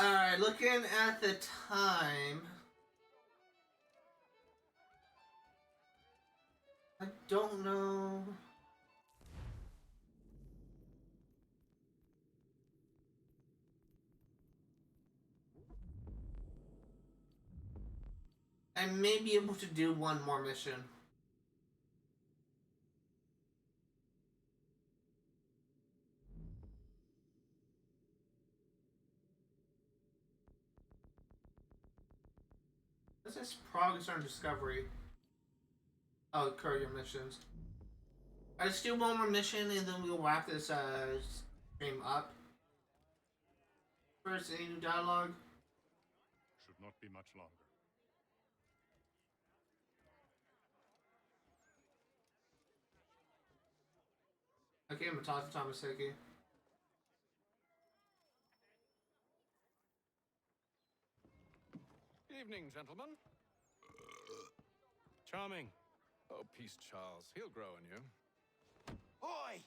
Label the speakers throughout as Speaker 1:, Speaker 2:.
Speaker 1: Alright, looking at the time. I don't know. I may be able to do one more mission. This is progress on discovery. Oh, courier missions. I just do one more mission and then we'll wrap this stream up. First, any new dialogue?
Speaker 2: Should not be much longer.
Speaker 1: Okay, I'm gonna talk to Tomaseki.
Speaker 3: Evening, gentlemen. Charming. Oh, peace, Charles. He'll grow on you.
Speaker 4: Oi!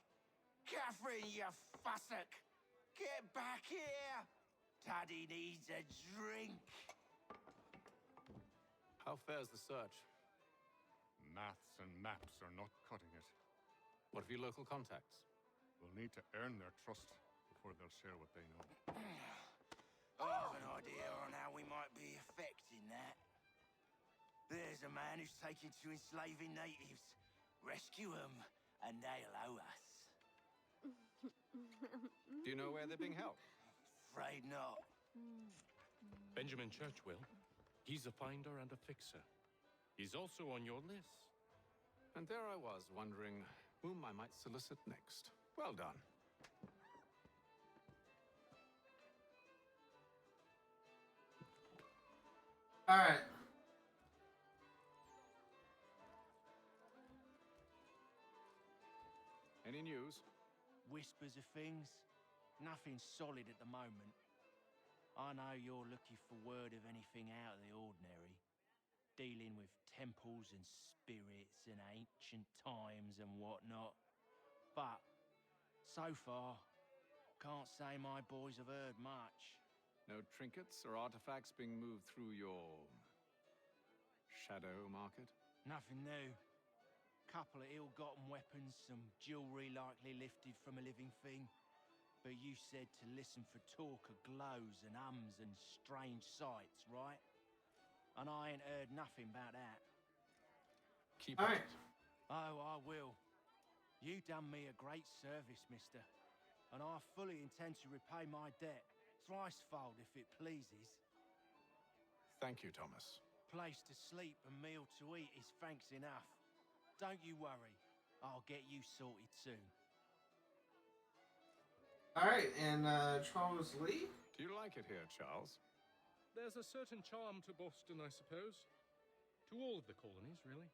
Speaker 4: Catherine, you fussock! Get back here! Daddy needs a drink!
Speaker 3: How fares the search?
Speaker 2: Maths and maps are not cutting it.
Speaker 3: What of your local contacts?
Speaker 2: We'll need to earn their trust before they'll share what they know.
Speaker 4: I have an idea on how we might be affecting that. There's a man who's taken to enslaving natives. Rescue them, and they'll owe us.
Speaker 3: Do you know where they're being held?
Speaker 4: Afraid not.
Speaker 5: Benjamin Church will. He's a finder and a fixer. He's also on your list.
Speaker 3: And there I was, wondering whom I might solicit next. Well done.
Speaker 1: Alright.
Speaker 3: Any news?
Speaker 4: Whispers of things. Nothing solid at the moment. I know you're looking for word of anything out of the ordinary. Dealing with temples and spirits and ancient times and whatnot. But, so far, can't say my boys have heard much.
Speaker 3: No trinkets or artifacts being moved through your shadow market?
Speaker 4: Nothing new. Couple of ill-gotten weapons, some jewelry likely lifted from a living thing. But you said to listen for talk of glows and ums and strange sights, right? And I ain't heard nothing about that.
Speaker 3: Keep
Speaker 1: All
Speaker 3: it.
Speaker 1: right.
Speaker 4: Oh, I will. You done me a great service, mister. And I fully intend to repay my debt. Thricefold, if it pleases.
Speaker 3: Thank you, Thomas.
Speaker 4: Place to sleep and meal to eat is thanks enough. Don't you worry. I'll get you sorted soon.
Speaker 1: Alright, and Charles Lee?
Speaker 3: Do you like it here, Charles?
Speaker 5: There's a certain charm to Boston, I suppose. To all of the colonies, really.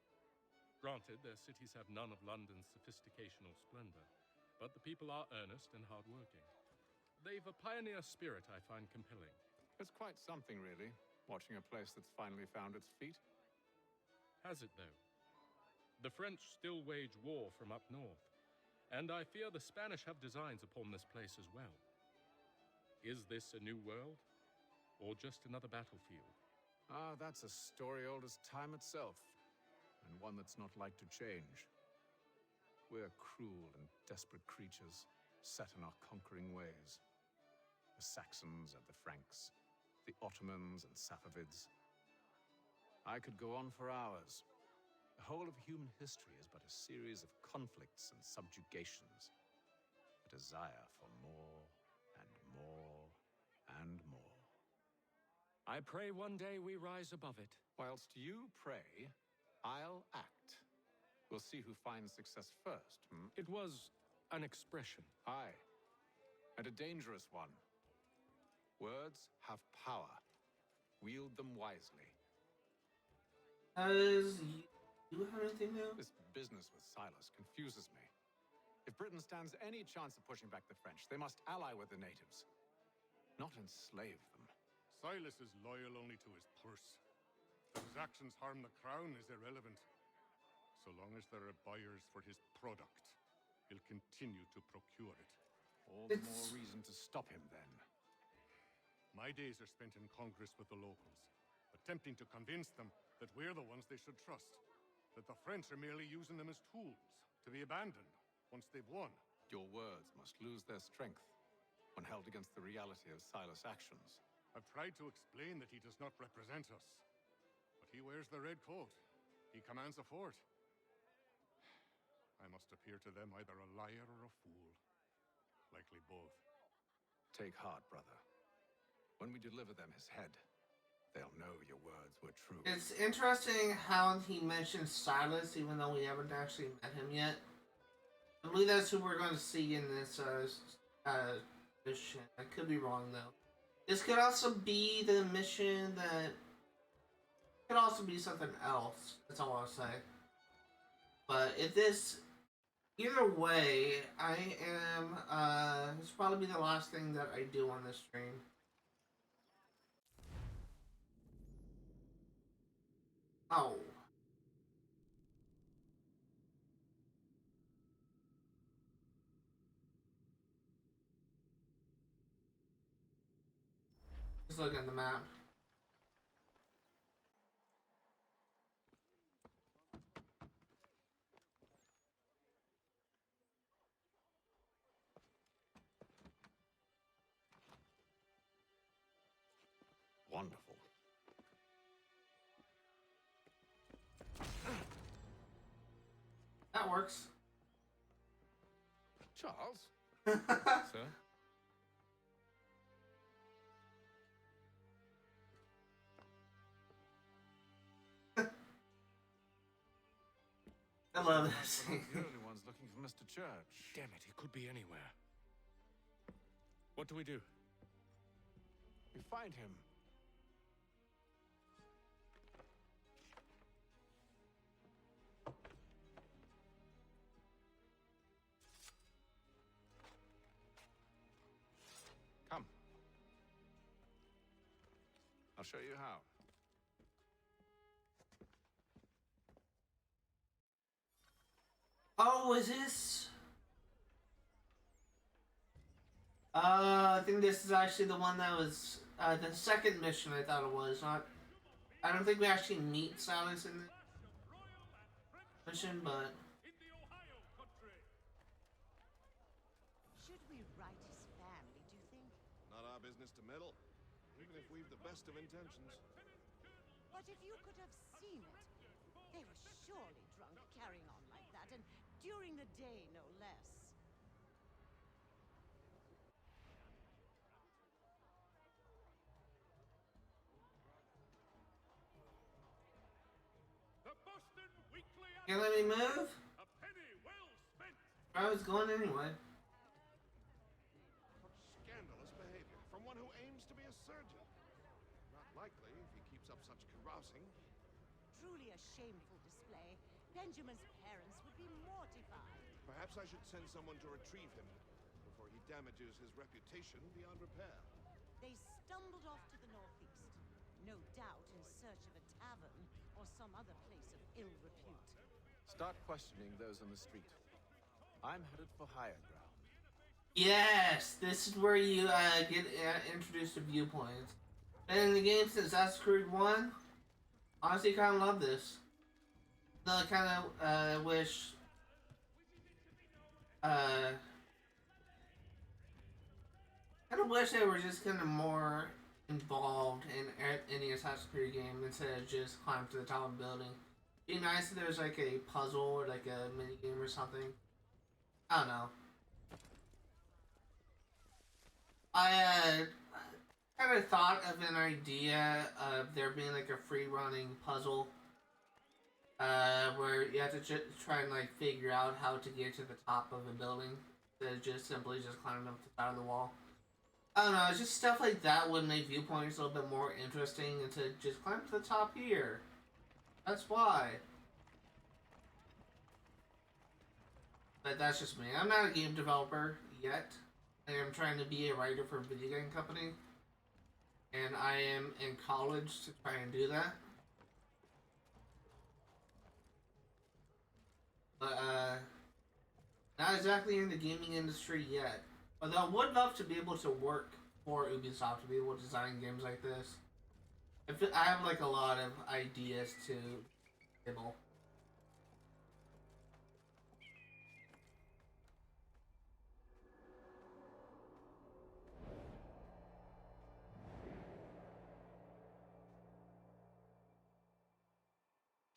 Speaker 5: Granted, their cities have none of London's sophistication or splendor, but the people are earnest and hardworking. They've a pioneer spirit I find compelling.
Speaker 3: It's quite something, really, watching a place that's finally found its feet.
Speaker 5: Has it, though? The French still wage war from up north, and I fear the Spanish have designs upon this place as well. Is this a new world, or just another battlefield?
Speaker 3: Ah, that's a story old as time itself, and one that's not like to change. We're cruel and desperate creatures, set in our conquering ways. The Saxons and the Franks, the Ottomans and Safavids. I could go on for hours. The whole of human history is but a series of conflicts and subjugations. A desire for more and more and more.
Speaker 5: I pray one day we rise above it.
Speaker 3: Whilst you pray, I'll act. We'll see who finds success first.
Speaker 5: It was an expression.
Speaker 3: Aye, and a dangerous one. Words have power. Wield them wisely.
Speaker 1: Does you have anything new?
Speaker 3: This business with Silas confuses me. If Britain stands any chance of pushing back the French, they must ally with the natives, not enslave them.
Speaker 2: Silas is loyal only to his purse. That his actions harm the crown is irrelevant. So long as there are buyers for his product, he'll continue to procure it.
Speaker 3: All the more reason to stop him, then.
Speaker 2: My days are spent in Congress with the locals, attempting to convince them that we're the ones they should trust. That the French are merely using them as tools, to be abandoned once they've won.
Speaker 3: Your words must lose their strength when held against the reality of Silas' actions.
Speaker 2: I've tried to explain that he does not represent us. But he wears the red coat. He commands a fort. I must appear to them either a liar or a fool. Likely both.
Speaker 3: Take heart, brother. When we deliver them his head, they'll know your words were true.
Speaker 1: It's interesting how he mentioned Silas, even though we haven't actually met him yet. I believe that's who we're going to see in this mission. I could be wrong though. This could also be the mission that could also be something else. That's all I'll say. But if this, either way, I am. This will probably be the last thing that I do on this stream. Oh. Just look at the map.
Speaker 3: Wonderful.
Speaker 1: That works.
Speaker 3: Charles? Sir?
Speaker 1: I love this.
Speaker 3: We're not the only ones looking for Mr. Church.
Speaker 5: Damn it, he could be anywhere. What do we do?
Speaker 3: We find him. Come. I'll show you how.
Speaker 1: Oh, is this? I think this is actually the one that was the second mission. I thought it was not. I don't think we actually meet Silas in the mission, but
Speaker 6: Should we write his family, do you think?
Speaker 7: Not our business to meddle, even if we've the best of intentions.
Speaker 6: But if you could have seen it, they were surely drunk carrying on like that, and during the day, no less.
Speaker 5: The Boston Weekly
Speaker 1: can't let me move.
Speaker 5: A penny well spent.
Speaker 1: I was going anyway.
Speaker 7: What scandalous behavior from one who aims to be a surgeon. Not likely if he keeps up such carousing.
Speaker 6: Truly a shameful display. Benjamin's parents would be mortified.
Speaker 7: Perhaps I should send someone to retrieve him before he damages his reputation beyond repair.
Speaker 6: They stumbled off to the northeast, no doubt in search of a tavern or some other place of ill repute.
Speaker 3: Start questioning those on the street. I'm headed for higher ground.
Speaker 1: Yes, this is where you get introduced to viewpoints. Been in the game since Assassin's Creed 1. Honestly, kind of love this. No, I kind of wish. Kind of wish they were just kind of more involved in any Assassin's Creed game instead of just climb to the top of the building. It'd be nice if there was like a puzzle or like a mini game or something. I don't know. I kind of thought of an idea of there being like a free running puzzle where you have to try and like figure out how to get to the top of a building instead of just simply just climbing up the side of the wall. I don't know, it's just stuff like that would make viewpoints a little bit more interesting and to just climb to the top here. That's why. But that's just me. I'm not a game developer yet. I am trying to be a writer for a video game company. And I am in college to try and do that. But, not exactly in the gaming industry yet. Although I would love to be able to work for Ubisoft to be able to design games like this. I have like a lot of ideas to table.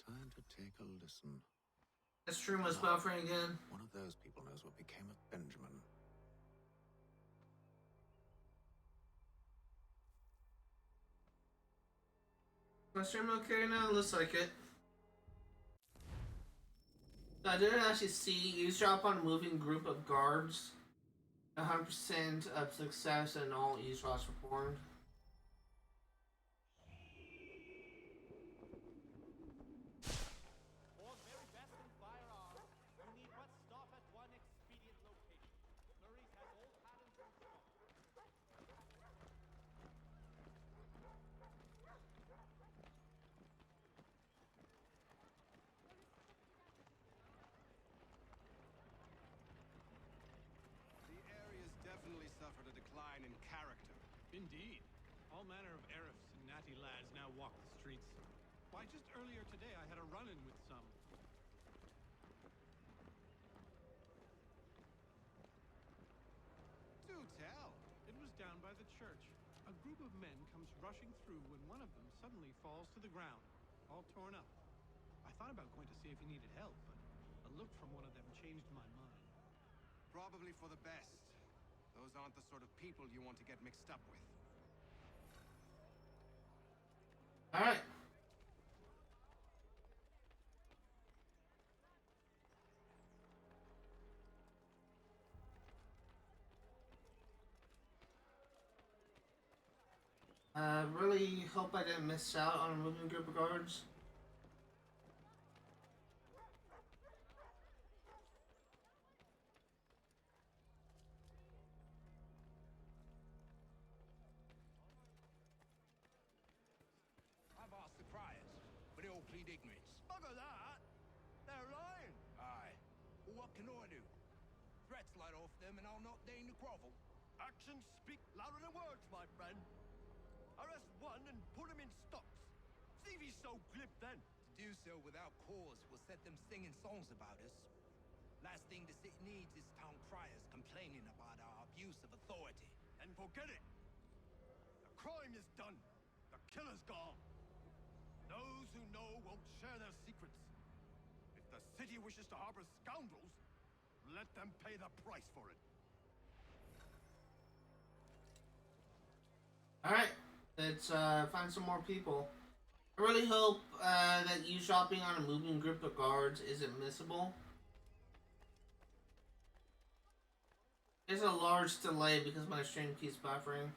Speaker 3: Time to take a listen.
Speaker 1: The stream was buffering again.
Speaker 3: One of those people knows what became of Benjamin.
Speaker 1: My stream okay now? Looks like it. I didn't actually see eavesdrop on a moving group of guards. 100% of success and all eavesdrops performed.
Speaker 7: Suffered a decline in character.
Speaker 8: Indeed. All manner of Arifs and natty lads now walk the streets. Why, just earlier today I had a run-in with some.
Speaker 7: Do tell.
Speaker 8: It was down by the church. A group of men comes rushing through when one of them suddenly falls to the ground, all torn up. I thought about going to see if he needed help, but a look from one of them changed my mind.
Speaker 7: Probably for the best. Those aren't the sort of people you want to get mixed up with.
Speaker 1: Alright. Really hope I didn't miss out on a moving group of guards.
Speaker 9: I've asked the criers, but they all plead ignorance.
Speaker 7: Bugger that! They're lying!
Speaker 9: Aye. Well, what can I do? Threats light off them and I'll not deign to grovel.
Speaker 7: Actions speak louder than words, my friend. Arrest one and put him in stocks. See if he's so glib then.
Speaker 9: To do so without cause will set them singing songs about us. Last thing the city needs is town criers complaining about our abuse of authority.
Speaker 7: And forget it. The crime is done. The killer's gone. Those who know won't share their secrets. If the city wishes to harbor scoundrels, let them pay the price for it.
Speaker 1: Alright, let's find some more people. I really hope that eavesdropping on a moving group of guards isn't missable. There's a large delay because my stream keeps buffering.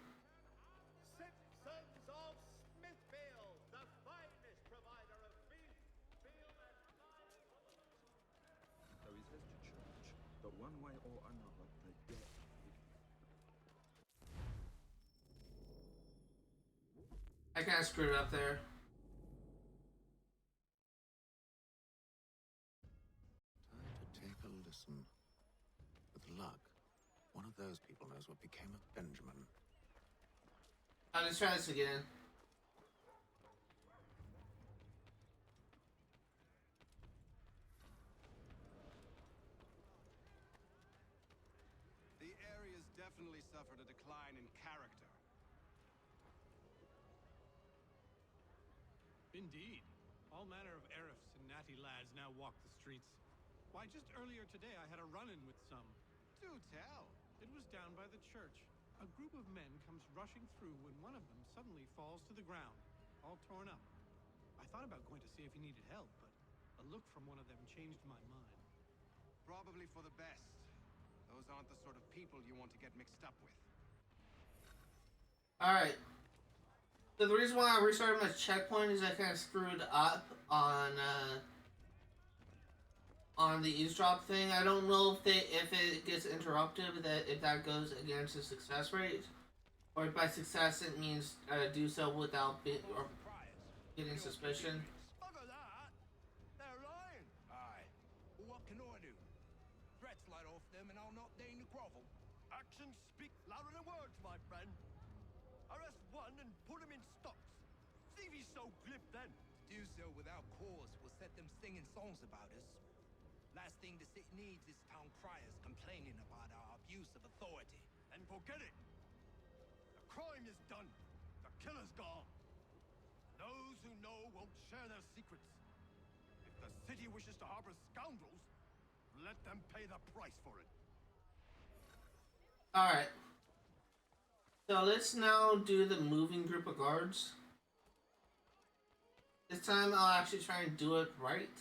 Speaker 7: Citizens of Smithfield, the finest provider of beef, veal, and
Speaker 10: There is this to church, but one way or another, they get
Speaker 1: I kind of screwed up there.
Speaker 3: Time to take a listen. With luck, one of those people knows what became of Benjamin.
Speaker 1: Let's try this again.
Speaker 7: The area's definitely suffered a decline in character.
Speaker 8: Indeed. All manner of Arifs and natty lads now walk the streets. Why, just earlier today I had a run-in with some.
Speaker 7: Do tell.
Speaker 8: It was down by the church. A group of men comes rushing through when one of them suddenly falls to the ground, all torn up. I thought about going to see if he needed help, but a look from one of them changed my mind.
Speaker 7: Probably for the best. Those aren't the sort of people you want to get mixed up with.
Speaker 1: Alright. So the reason why I restarted my checkpoint is I kind of screwed up on the eavesdrop thing. I don't know if it gets interrupted, if that goes against the success rate, or if by success it means do so without getting suspicion.
Speaker 7: Bugger that! They're lying!
Speaker 9: Aye. Well, what can I do? Threats light off them and I'll not deign to grovel.
Speaker 7: Actions speak louder than words, my friend. so glib then?
Speaker 9: To do so without cause will set them singing songs about us. Last thing the city needs is town criers complaining about our abuse of authority.
Speaker 7: Then forget it. The crime is done. The killer's gone. Those who know won't share their secrets. If the city wishes to harbor scoundrels, let them pay the price for it.
Speaker 1: Alright. So let's now do the moving group of guards. This time I'll actually try and do it right.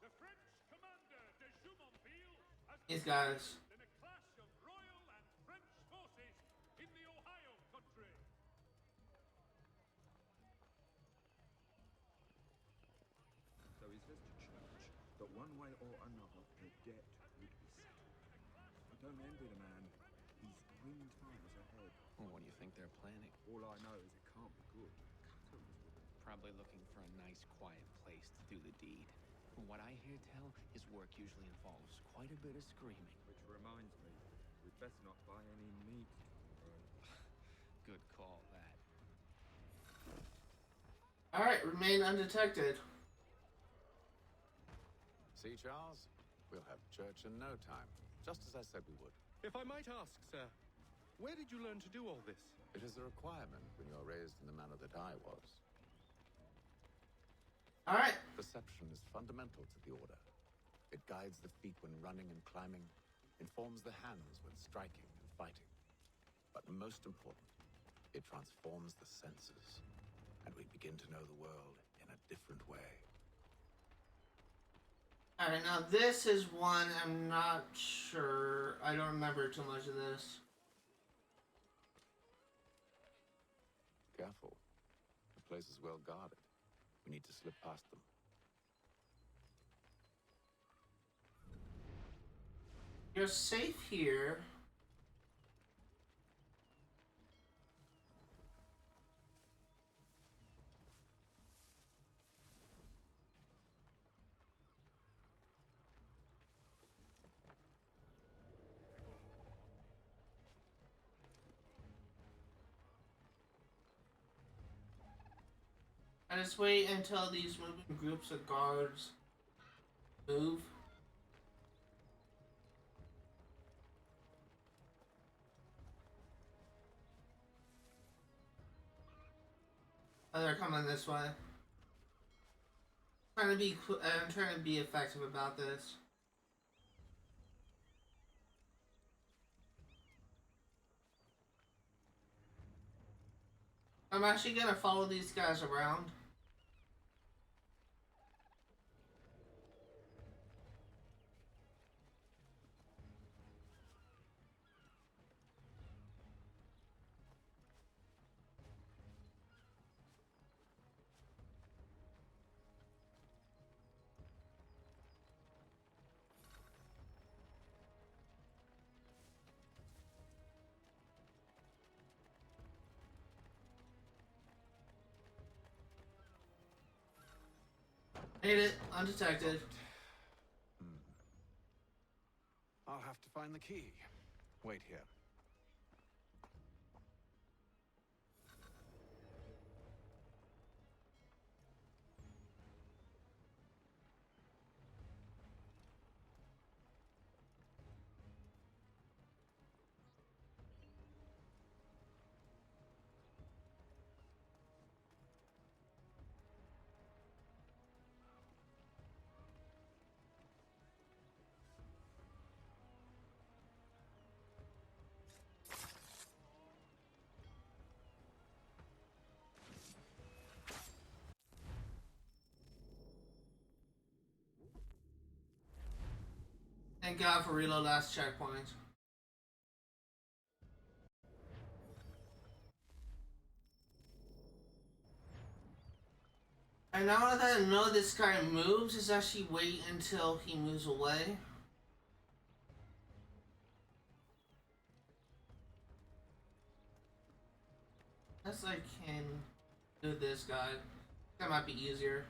Speaker 2: The French commander de Jumonville has
Speaker 1: These guys.
Speaker 2: in a clash of royal and French forces in the Ohio country.
Speaker 10: So is this to church that one way or another the debt would be settled? I don't envy the man. He's grim times ahead.
Speaker 11: Well, what do you think they're planning?
Speaker 10: All I know is it can't be good. Customs with it.
Speaker 11: Probably looking for a nice, quiet place to do the deed. From what I hear tell, his work usually involves quite a bit of screaming.
Speaker 10: Which reminds me, we'd best not buy any meat tomorrow.
Speaker 11: Good call, that.
Speaker 1: Alright, remain undetected.
Speaker 3: See, Charles? We'll have church in no time, just as I said we would.
Speaker 5: If I might ask, sir, where did you learn to do all this?
Speaker 3: It is a requirement when you're raised in the manner that I was.
Speaker 1: Alright.
Speaker 3: Perception is fundamental to the order. It guides the feet when running and climbing, informs the hands when striking and fighting. But most important, it transforms the senses, and we begin to know the world in a different way.
Speaker 1: Alright, now this is one I'm not sure. I don't remember too much of this.
Speaker 3: Careful. The place is well guarded. We need to slip past them.
Speaker 1: You're safe here. I just wait until these moving groups of guards move. Oh, they're coming this way. I'm trying to be effective about this. I'm actually gonna follow these guys around. Made it, undetected.
Speaker 3: I'll have to find the key. Wait here. Thank God for reload last checkpoint. And now that I know this guy moves, is actually wait until he moves away. Unless I can do this guy. That might be easier.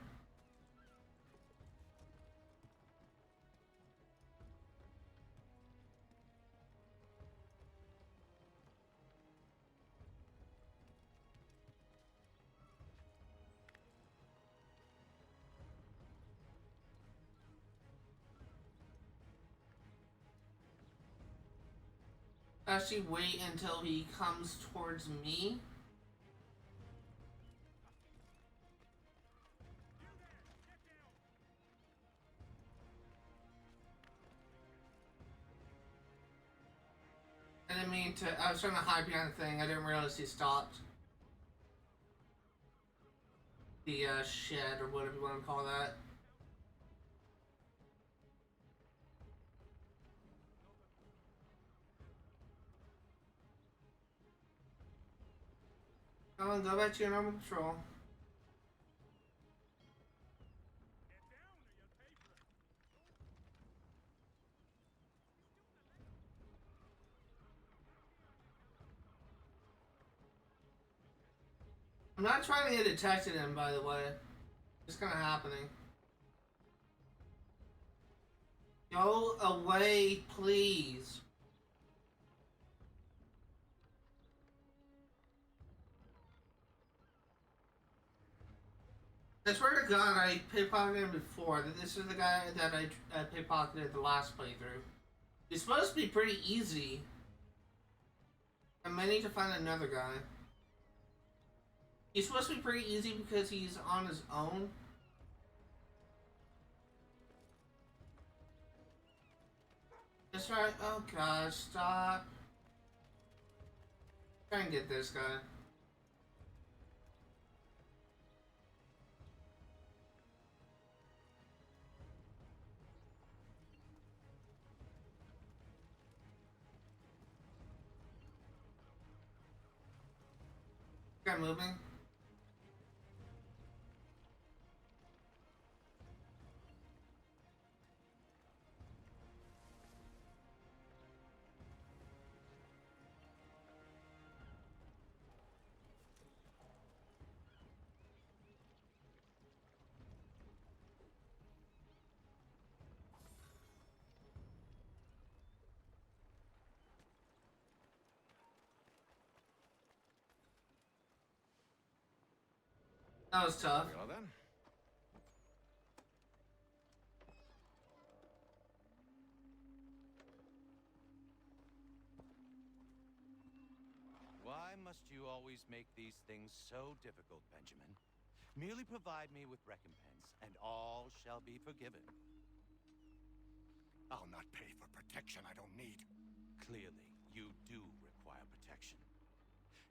Speaker 1: Actually, wait until he comes towards me. I didn't mean to. I was trying to hide behind the thing. I didn't realize he stopped. The shed, or whatever you want to call that. Come on, go back to your normal patrol. I'm not trying to get detected in, by the way. It's kind of happening. Go away, please. I swear to God, I pickpocketed him before. This is the guy that I pickpocketed the last playthrough. It's supposed to be pretty easy. I might need to find another guy. He's supposed to be pretty easy because he's on his own. That's right. Oh gosh, stop. Try and get this guy. Guy moving. That was tough.
Speaker 3: Here we are then.
Speaker 12: Why must you always make these things so difficult, Benjamin? Merely provide me with recompense, and all shall be forgiven.
Speaker 7: I'll not pay for protection I don't need.
Speaker 12: Clearly, you do require protection.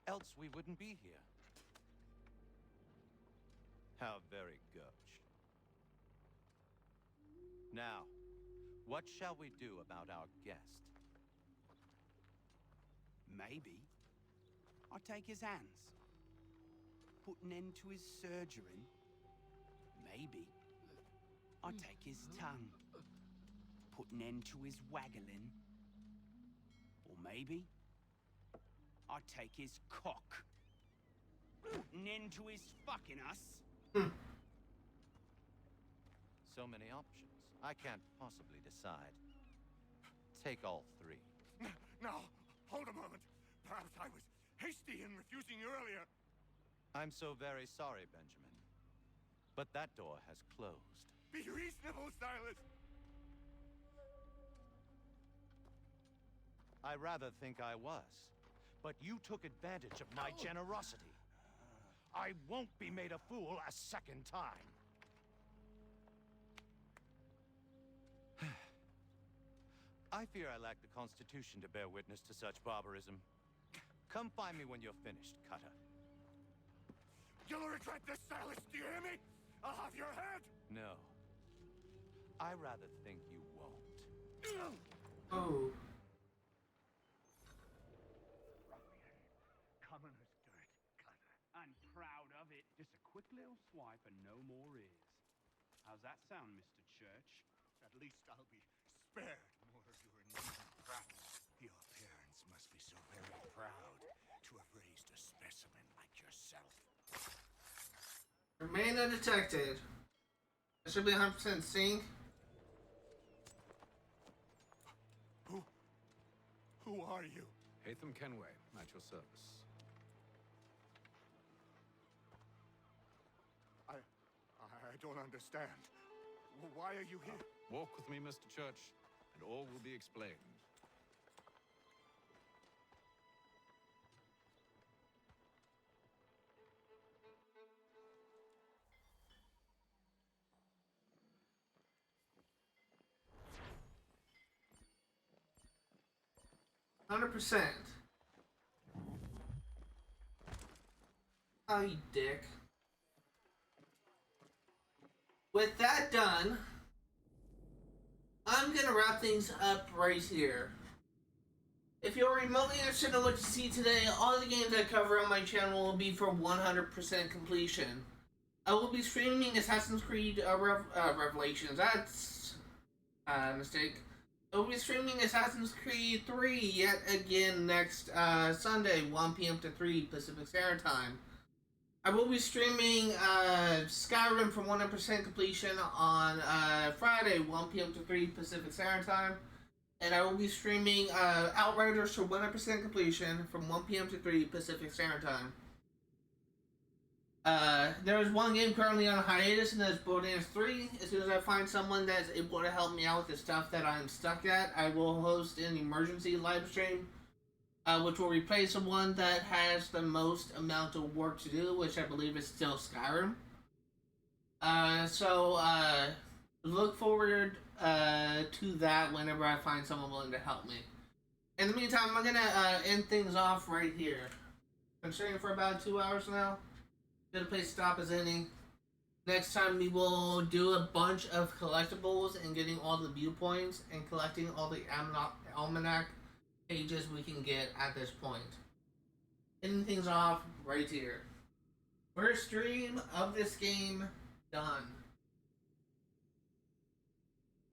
Speaker 12: Else we wouldn't be here. How very gauche. Now, what shall we do about our guest?
Speaker 13: Maybe I'll take his hands. Put an end to his surgery. Maybe I'll take his tongue. Put an end to his waggling. Or maybe I'll take his cock. Put an end to his fucking us.
Speaker 12: So many options. I can't possibly decide. Take all three.
Speaker 7: Now, hold a moment. Perhaps I was hasty in refusing you earlier.
Speaker 12: I'm so very sorry, Benjamin. But that door has closed.
Speaker 7: Be reasonable, Silas.
Speaker 12: I rather think I was. But you took advantage of my generosity. I won't be made a fool a second time. I fear I lack the constitution to bear witness to such barbarism. Come find me when you're finished, Cutter.
Speaker 7: You'll regret this, Silas. Do you hear me? I'll have your head.
Speaker 12: No. I rather think you won't.
Speaker 1: Oh.
Speaker 13: Commoner's dirt, Cutter. I'm proud of it. Just a quick little swipe and no more is. How's that sound, Mr. Church?
Speaker 7: At least I'll be spared more of your needy prattle. Your parents must be so very proud to have raised a specimen like yourself.
Speaker 1: Remain undetected. It should be 100% sync.
Speaker 7: Who are you?
Speaker 3: Hatham Kenway, at your service.
Speaker 7: I don't understand. Why are you here?
Speaker 3: Walk with me, Mr. Church, and all will be explained.
Speaker 1: 100%. Oh, you dick. With that done, I'm gonna wrap things up right here. If you're remotely interested in what you see today, all the games I cover on my channel will be for 100% completion. I will be streaming Assassin's Creed Revelations. That's a mistake. I will be streaming Assassin's Creed 3 yet again next Sunday, 1 p.m. to 3 Pacific Standard Time. I will be streaming Skyrim for 100% completion on Friday, 1 p.m. to 3 Pacific Standard Time. And I will be streaming Outriders for 100% completion from 1 p.m. to 3 Pacific Standard Time. There is one game currently on hiatus, and that is Borderlands 3. As soon as I find someone that's able to help me out with the stuff that I'm stuck at, I will host an emergency live stream, which will replace the one that has the most amount of work to do, which I believe is still Skyrim. So look forward to that whenever I find someone willing to help me. In the meantime, I'm gonna end things off right here. I'm streaming for about 2 hours now. Good place to stop as any. Next time we will do a bunch of collectibles and getting all the viewpoints and collecting all the almanac pages we can get at this point. Ending things off right here. First stream of this game done.